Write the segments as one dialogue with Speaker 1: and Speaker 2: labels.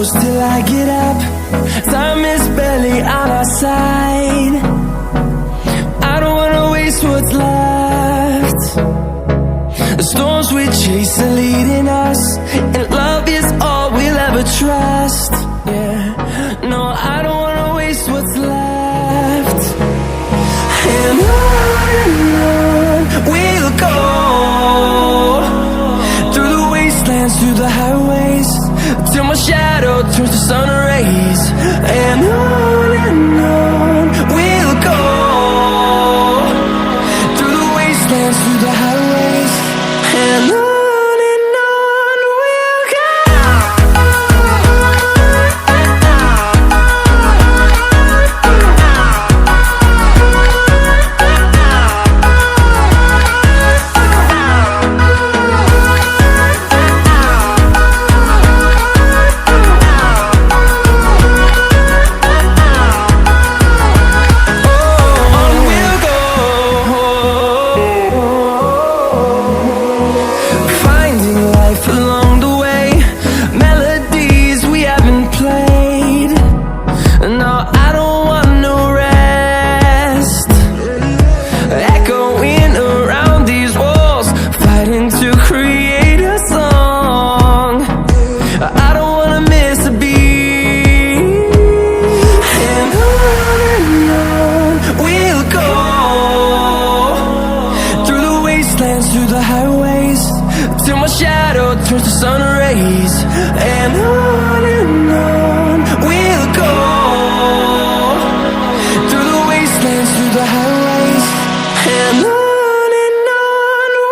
Speaker 1: close till I get up. Time is barely on our side. I don't wanna waste what's left. The storms we chase are leading us, and love is all we'll ever trust. Yeah, no, I don't wanna waste what's left. And on we'll go, through the wastelands, through the highways, till my shadow turns to sun rays. And on we'll go, through the wastelands, through the highways, and on we'll go. Through the highways, till my shadow turns to sun rays. And on we'll go, through the wastelands, through the highways, and on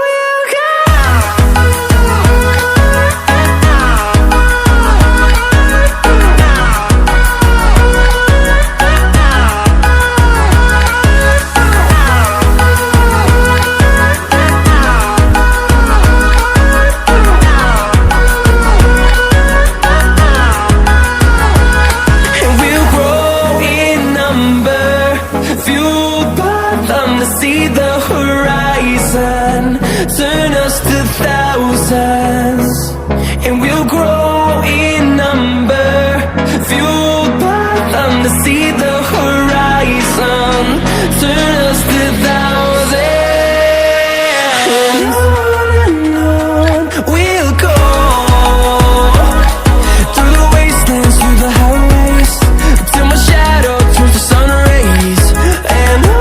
Speaker 1: we'll go. See the horizon, turn us to thousands, and we'll grow in number, fueled by them. To see the horizon, turn us to thousands, and on we'll go, through the wastelands, through the highways, till my shadow turns to sun rays. And on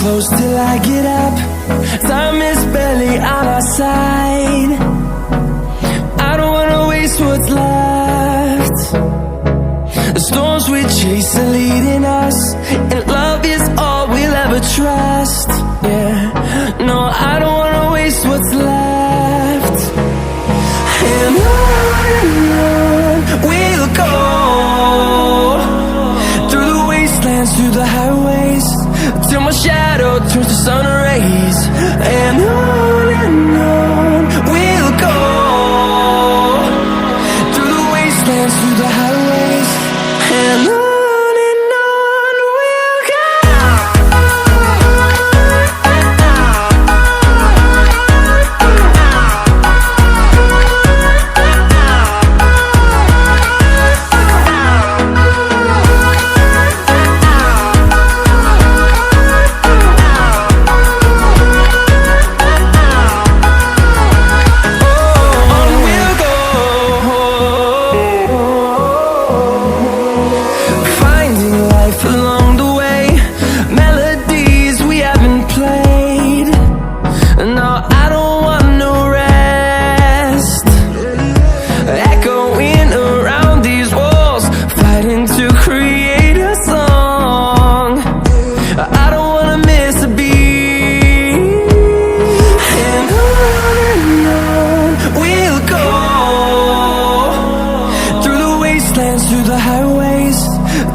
Speaker 1: close till I get up. Time is barely on our side. I don't wanna waste what's left. The storms we chase are leading us, and love is all we'll ever trust. Yeah, no, I don't wanna waste what's left. And on we'll go, through the wastelands, through the highways, till my shadow turns to sun rays. And on we'll go, through the wastelands, through the highways, and on we'll go.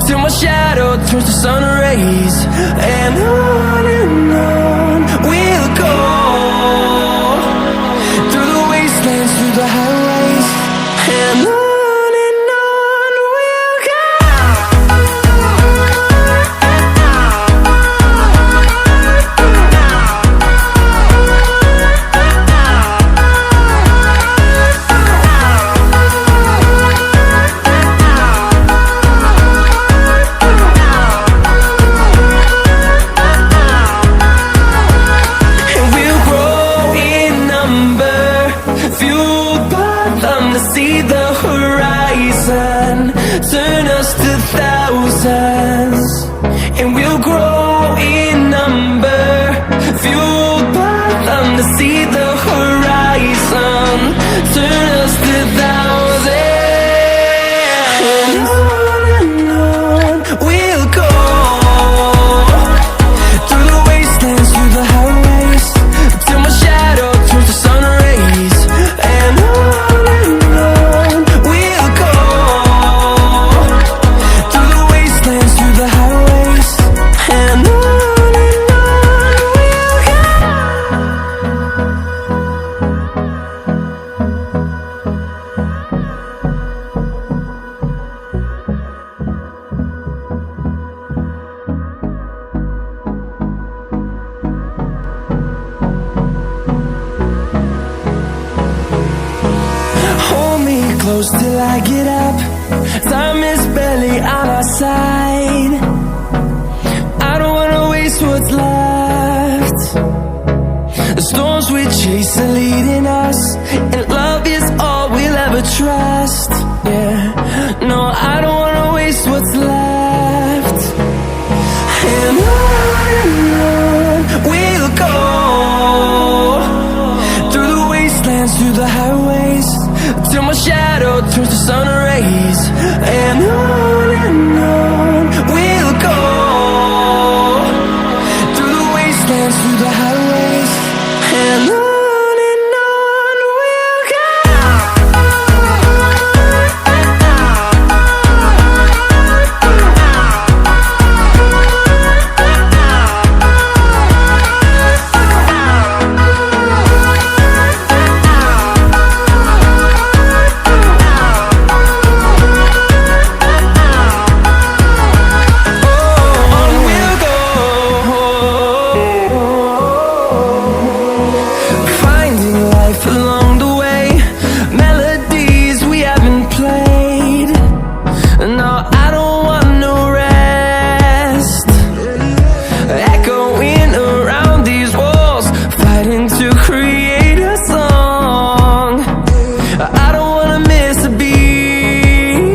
Speaker 1: till my shadow turns to sun rays. And on we'll go, through the wastelands, through the highways. And on we'll go. And we'll grow in number, fueled by them to see the horizon, turn us to thousands. And we'll grow in number, fueled by them to see the horizon, turn us to thousands. And on we'll go, through the wastelands, through the highways, till my shadow turns to sun rays. And on we'll go, through the wastelands, through the highways. And on we'll go. Hold me close till I get up. Time is barely on our side. I don't wanna waste what's left. The storms we chase are leading us, and love is all we'll ever trust. Yeah, no, I don't wanna waste what's left. And on we'll go, through the wastelands, through the highways, till my shadow turns to sun rays. And on we'll go, through the wastelands, through the highways. And on we'll go. Finding life along the way, melodies we haven't played. No, I don't want no rest. Echoing around these walls, fighting to create a song. I don't wanna miss a beat.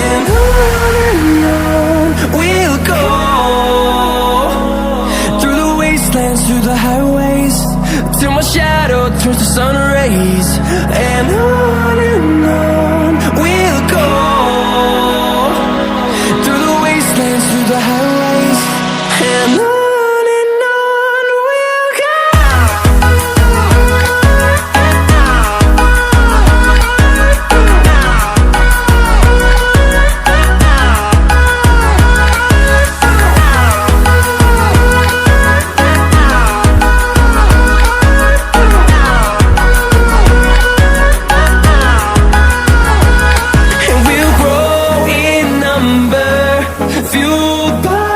Speaker 1: And on we'll go, through the wastelands, through the highways, till my shadow turns to sun rays. And on we'll go, through the wastelands, through the highways. And on we'll go. And we'll grow in number, fueled by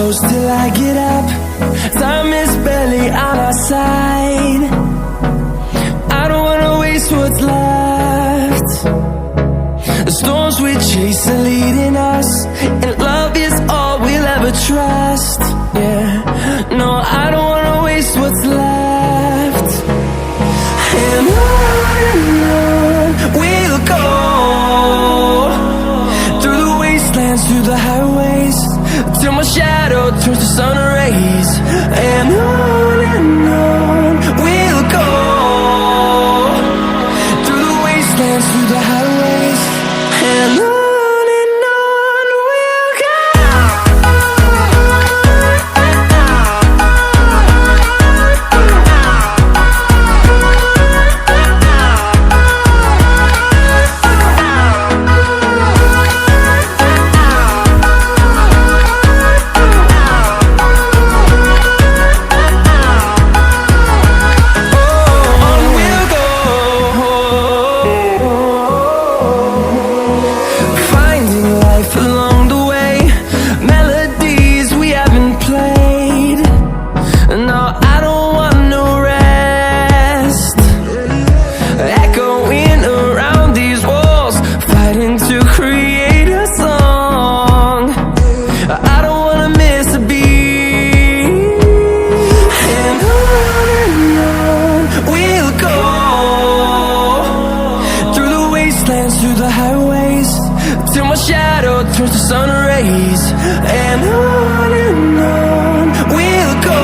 Speaker 1: close till I get up. Time is barely on our side. I don't wanna waste what's left. The storms we chase are leading us, and love is all we'll ever trust. Yeah, no, I don't wanna waste what's left. And on we'll go, through the wastelands, through the highways, till my shadow turns to sun rays. And on we'll go, through the wastelands, through the highways, and on we'll go. Through the highways, till my shadow turns to sun rays. And on we'll go,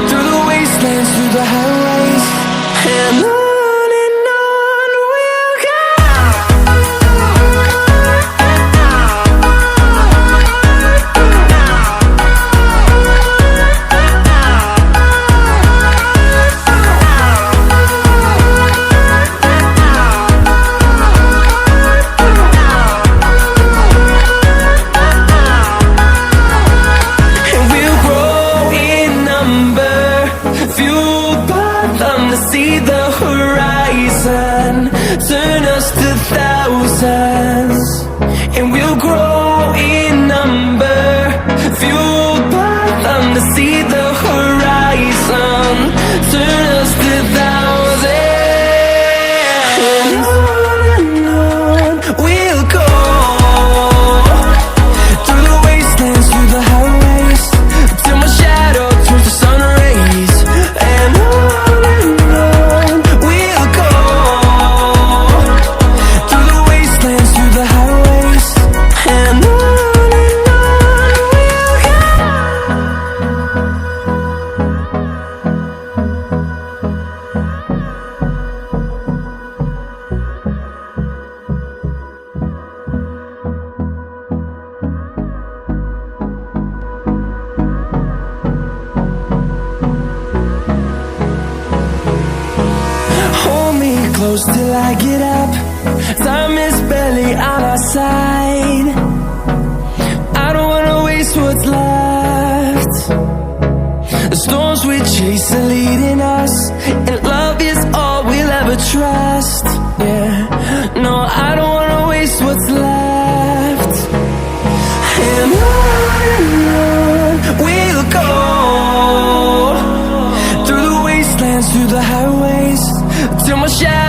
Speaker 1: through the wastelands, through the highways, and on we'll go. See the horizon, turn us to thousands, and we'll grow in number, fueled by them. To see the horizon, turn us to thousands, and on we'll go, through the wastelands, through the highways, till my shadow turns to sun rays. And close till I get up. Time is barely on our side. I don't wanna waste what's left. The storms we chase are leading us, and love is all we'll ever trust. Yeah, no, I don't wanna waste what's left. And on we'll go, through the wastelands, through the highways, till my shadow